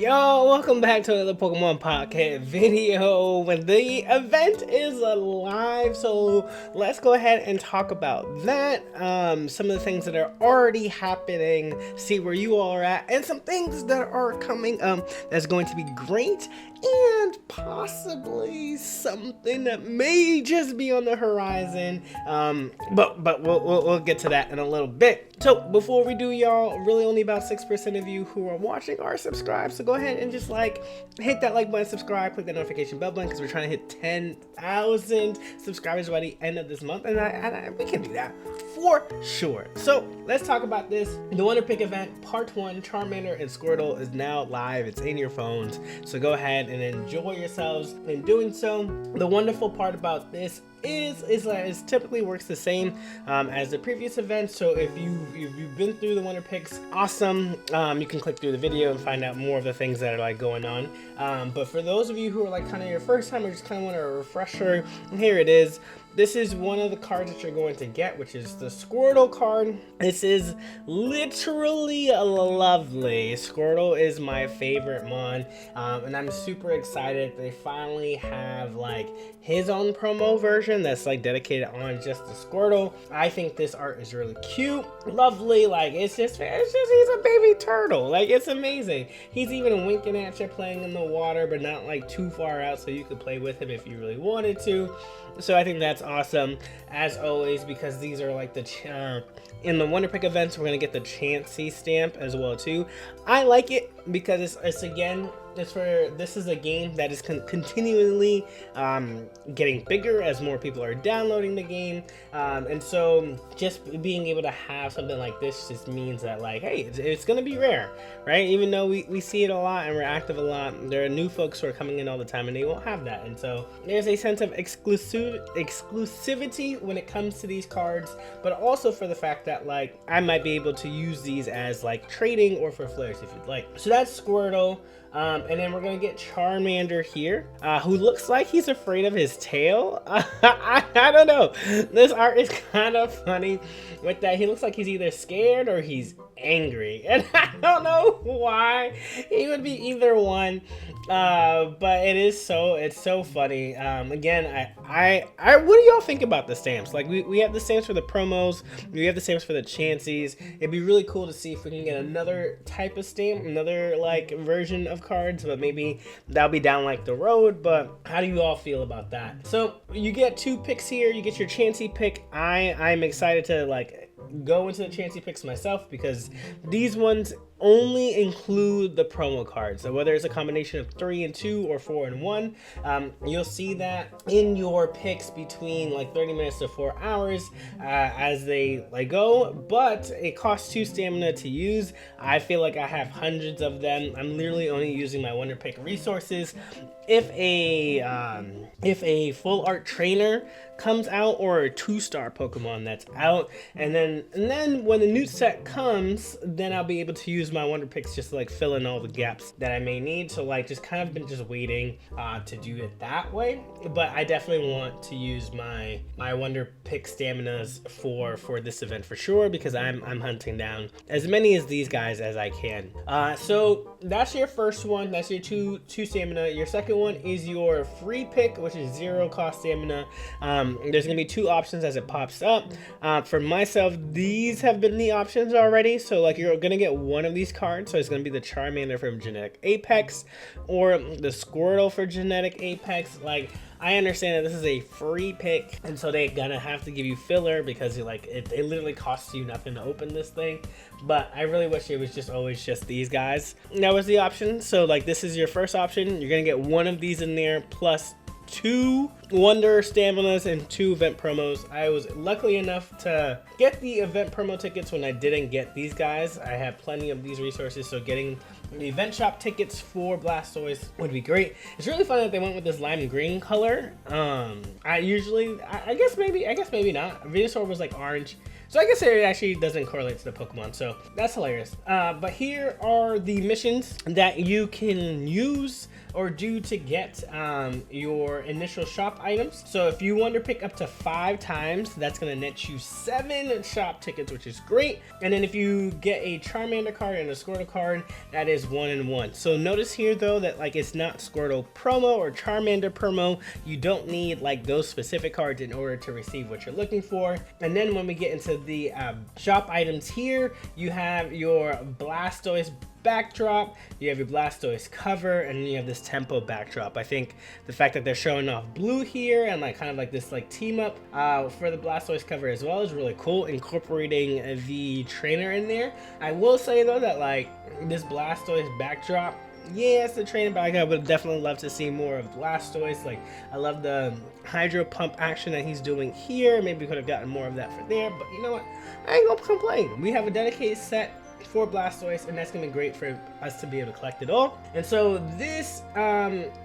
Yo, welcome back to another Pokemon Pocket video. When the event is alive, so let's go ahead and talk about that. Some of the things that are already happening, see where you all are at, and some things that are coming that's going to be great, and possibly something that may just be on the horizon. But we'll get to that in a little bit. So before we do, y'all, really only about 6% of you who are watching are subscribed. So go ahead and just hit that like button, subscribe, click the notification bell button, because we're trying to hit 10,000 subscribers by the end of this month, and we can do that for sure. So let's talk about this. The Wonder Pick event, part 1, Charmander and Squirtle is now live. It's in your phones. So go ahead and enjoy yourselves in doing so. The wonderful part about this is it typically works the same as the previous event. So if you've been through the Wonder Picks, awesome. You can click through the video and find out more of the things that are going on. But for those of you who are kind of your first time or just kind of want a refresher, here it is. This is one of the cards that you're going to get, which is the Squirtle card. This is literally lovely. Squirtle is my favorite mon, and I'm super excited they finally have his own promo version that's dedicated on just the Squirtle. I think this art is really cute, lovely. It's just he's a baby turtle. It's amazing. He's even winking at you, playing in the water, but not too far out, so you could play with him if you really wanted to. So I think that's awesome, as always, because these are in the Wonder Pick events, we're gonna get the Chansey stamp as well too. I like it because it's again, this is a game that is continually getting bigger as more people are downloading the game, and so just being able to have something like this just means that hey, it's gonna be rare, right? Even though we see it a lot and we're active a lot, there are new folks who are coming in all the time and they won't have that, and so there's a sense of exclusivity when it comes to these cards, but also for the fact that I might be able to use these as trading or for flares if you'd like. So that's Squirtle. And then we're gonna get Charmander here, who looks like he's afraid of his tail. I don't know. This art is kind of funny with that. He looks like he's either scared or he's angry, and I don't know why. He would be either one, but it's so funny. Again, I what do y'all think about the stamps? We have the stamps for the promos, we have the stamps for the Chanseys. It'd be really cool to see if we can get another type of stamp, another version of cards, but maybe that'll be down the road. But how do you all feel about that? So you get 2 picks here. You get your Chansey pick. I'm excited to go into the Chansey picks myself, because these ones only include the promo cards. So whether it's a combination of 3 and 2 or 4 and 1, you'll see that in your picks between 30 minutes to 4 hours as they go, but it costs 2 stamina to use. I feel like I have hundreds of them. I'm literally only using my Wonder Pick resources. If a full art trainer comes out, or a 2-star Pokemon that's out, and then when the new set comes, then I'll be able to use my Wonder Picks just to fill in all the gaps that I may need. So just kind of been just waiting to do it that way. But I definitely want to use my Wonder Pick staminas for this event for sure, because I'm hunting down as many of these guys as I can. So that's your first one. That's your two stamina. Your second one is your free pick, which is 0 cost stamina. There's gonna be 2 options as it pops up. For myself, these have been the options already. So you're gonna get one of these cards. So it's gonna be the Charmander from Genetic Apex, or the Squirtle for Genetic Apex. I understand that this is a free pick, and so they're gonna have to give you filler, because it literally costs you nothing to open this thing. But I really wish it was always just these guys. That was the option. So this is your first option. You're gonna get one of these in there, plus 2 Wonder Staminas and 2 event promos. I was lucky enough to get the event promo tickets when I didn't get these guys. I have plenty of these resources, so getting the event shop tickets for Blastoise would be great. It's really fun that they went with this lime green color. I guess maybe not. Venusaur was orange, So I guess it actually doesn't correlate to the Pokemon, so that's hilarious. But here are the missions that you can use or do to get your initial shop items. So if you want to pick up to 5 times, that's going to net you 7 shop tickets, which is great. And then if you get a Charmander card and a Squirtle card, that is 1 and 1. So notice here though that like it's not Squirtle promo or Charmander promo. You don't need like those specific cards in order to receive what you're looking for. And then when we get into the shop items here, you have your Blastoise backdrop, you have your Blastoise cover, and then you have this tempo backdrop. I think the fact that they're showing off blue here and like kind of like this like team up for the Blastoise cover as well is really cool, incorporating the trainer in there. I will say though that like this Blastoise backdrop, yeah, it's the trainer, but I would definitely love to see more of Blastoise. Like, I love the Hydro Pump action that he's doing here. Maybe we could have gotten more of that for there, but you know what? I ain't gonna complain. We have a dedicated set for Blastoise, and that's gonna be great for us to be able to collect it all. And so this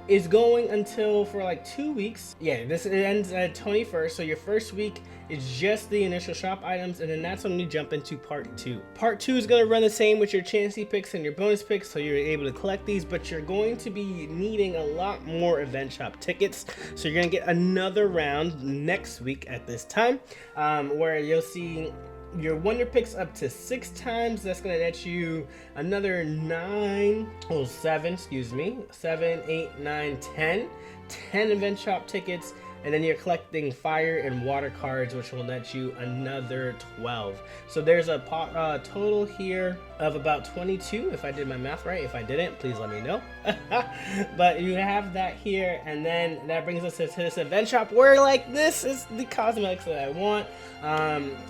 is going until for like 2 weeks. Yeah, this ends at 21st. So your first week is just the initial shop items, and then that's when you jump into part 2. Part 2 is gonna run the same with your Chansey picks and your bonus picks, so you're able to collect these, but you're going to be needing a lot more event shop tickets. So you're gonna get another round next week at this time, where you'll see your wonder picks up to 6 times. That's gonna net you another 7, 8, 9, 10 event shop tickets, and then you're collecting fire and water cards, which will net you another 12. So there's a total here of about 22, if I did my math right. If I didn't, please let me know. But you have that here, and then that brings us to this event shop where like this is the cosmetics that I want.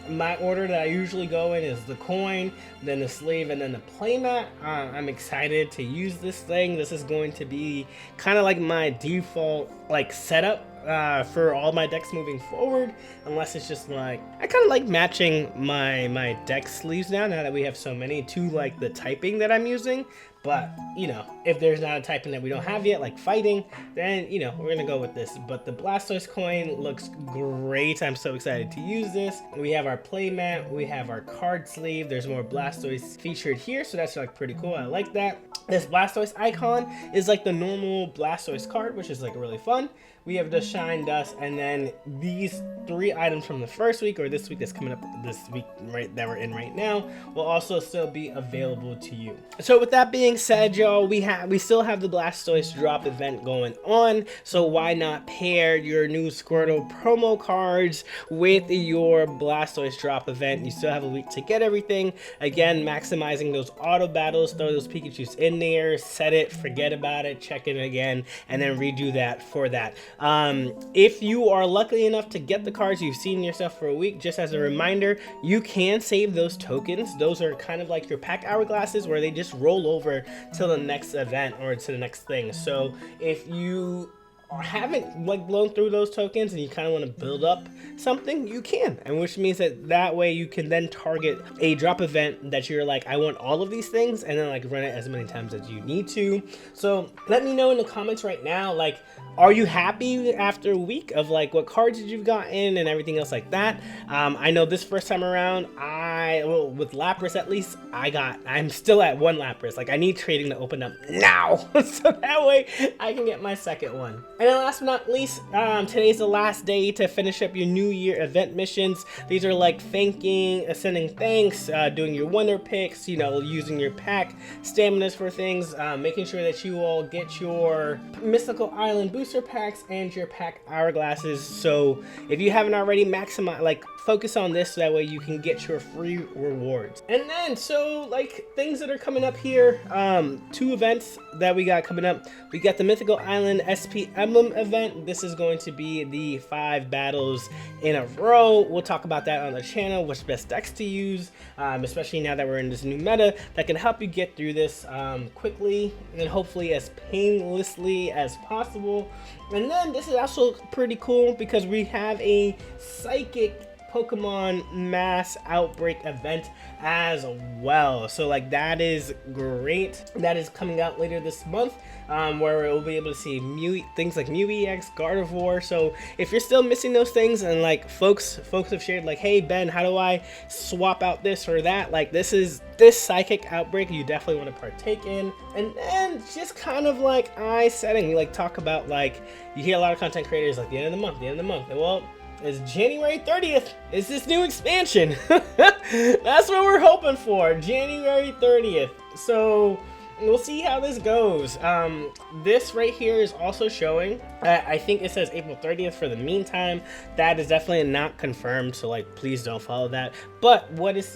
My order that I usually go in is the coin, then the sleeve, and then the playmat. I'm excited to use this thing. This is going to be kind of like my default like setup for all my decks moving forward, unless it's just like I kind of like matching my deck sleeves now that we have so many to like the typing that I'm using. But you know, if there's not a typing that we don't have yet, like fighting, then you know we're gonna go with this. But the Blastoise coin looks great. I'm so excited to use this. We have our playmat, we have our card sleeve. There's more Blastoise featured here, so that's like pretty cool. I like that. This Blastoise icon is like the normal Blastoise card, which is like really fun. We have the Shine Dust, and then these 3 items from the first week, or this week that's coming up this week right that we're in right now, will also still be available to you. So with that being said, y'all, we still have the Blastoise drop event going on, so why not pair your new Squirtle promo cards with your Blastoise drop event? You still have a week to get everything. Again, maximizing those auto battles, throw those Pikachus in there, set it, forget about it, check it again, and then redo that for that. If you are lucky enough to get the cards you've seen yourself for a week, just as a reminder, you can save those tokens. Those are kind of like your pack hourglasses where they just roll over to the next event or to the next thing. So if you haven't like blown through those tokens and you kind of want to build up something, you can, and which means that way you can then target a drop event that you're like, I want all of these things, and then like run it as many times as you need to. So let me know in the comments right now, like, are you happy after a week of like what cards you've gotten and everything else like that? I know this first time around, with Lapras at least, I'm still at 1 Lapras. Like I need trading to open up now, so that way I can get my second one. And then last but not least, today's the last day to finish up your New Year event missions. These are like sending thanks, doing your wonder picks, you know, using your pack staminas for things, making sure that you all get your Mystical Island booster packs and your pack hourglasses. So if you haven't already, focus on this so that way you can get your free rewards. And then so like things that are coming up here, 2 events that we got coming up. We got the Mythical Island SP Emblem event. This is going to be the 5 battles in a row. We'll talk about that on the channel, which best decks to use, especially now that we're in this new meta that can help you get through this quickly and hopefully as painlessly as possible. And then this is also pretty cool because we have a Psychic Pokemon Mass Outbreak event as well. So like that is great. That is coming out later this month, where we'll be able to see things like Mew EX, Gardevoir. So if you're still missing those things, and like folks have shared like, hey Ben, how do I swap out this or that? Like this psychic outbreak you definitely want to partake in. And then just kind of like eye setting, we like talk about, like you hear a lot of content creators like the end of the month. Well, it's January 30th. It's this new expansion. That's what we're hoping for, January 30th. So we'll see how this goes. This right here is also showing, I think it says April 30th for the meantime. That is definitely not confirmed, so like please don't follow that. But what is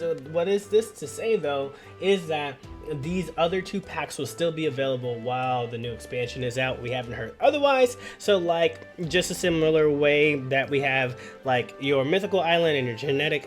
this to say though is that these other 2 packs will still be available while the new expansion is out. We haven't heard otherwise. So like just a similar way that we have like your mythical island and your genetic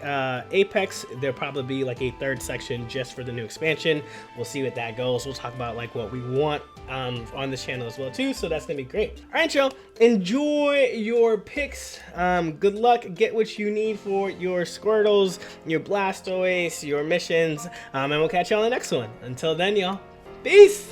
apex, there'll probably be like a 3rd section just for the new expansion. We'll see what that goes. We'll talk about like what we want on this channel as well too, so that's gonna be great. All right, y'all, enjoy your picks. Good luck, get what you need for your Squirtles, your Blastoise, your missions, and we'll catch y'all on the next one. Until then, y'all, peace.